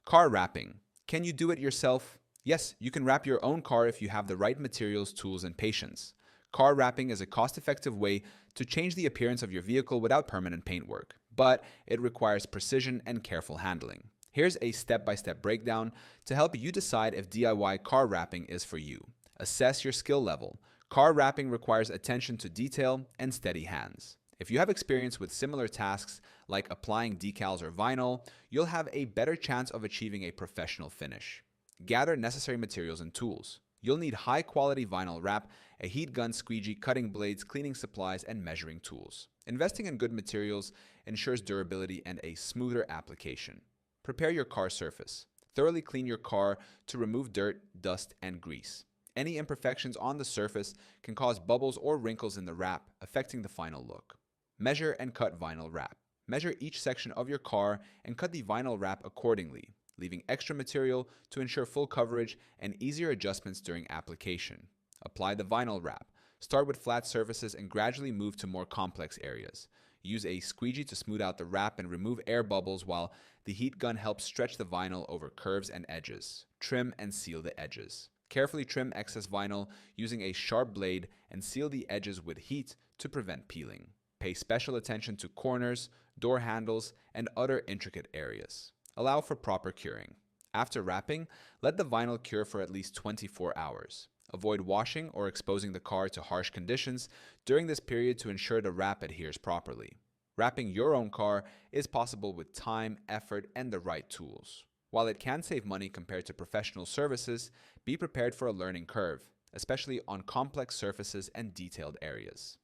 Car wrapping. Can you do it yourself? Yes, you can wrap your own car if you have the right materials, tools, and patience. Car wrapping is a cost-effective way to change the appearance of your vehicle without permanent paintwork, but it requires precision and careful handling. Here's a step-by-step breakdown to help you decide if DIY car wrapping is for you. Assess your skill level. Car wrapping requires attention to detail and steady hands. If you have experience with similar tasks like applying decals or vinyl, you'll have a better chance of achieving a professional finish. Gather necessary materials and tools. You'll need high-quality vinyl wrap, a heat gun, squeegee, cutting blades, cleaning supplies, and measuring tools. Investing in good materials ensures durability and a smoother application. Prepare your car surface. Thoroughly clean your car to remove dirt, dust, and grease. Any imperfections on the surface can cause bubbles or wrinkles in the wrap, affecting the final look. Measure and cut vinyl wrap. Measure each section of your car and cut the vinyl wrap accordingly, leaving extra material to ensure full coverage and easier adjustments during application. Apply the vinyl wrap. Start with flat surfaces and gradually move to more complex areas. Use a squeegee to smooth out the wrap and remove air bubbles while the heat gun helps stretch the vinyl over curves and edges. Trim and seal the edges. Carefully trim excess vinyl using a sharp blade and seal the edges with heat to prevent peeling. Pay special attention to corners, door handles, and other intricate areas. Allow for proper curing. After wrapping, let the vinyl cure for at least 24 hours. Avoid washing or exposing the car to harsh conditions during this period to ensure the wrap adheres properly. Wrapping your own car is possible with time, effort, and the right tools. While it can save money compared to professional services, be prepared for a learning curve, especially on complex surfaces and detailed areas.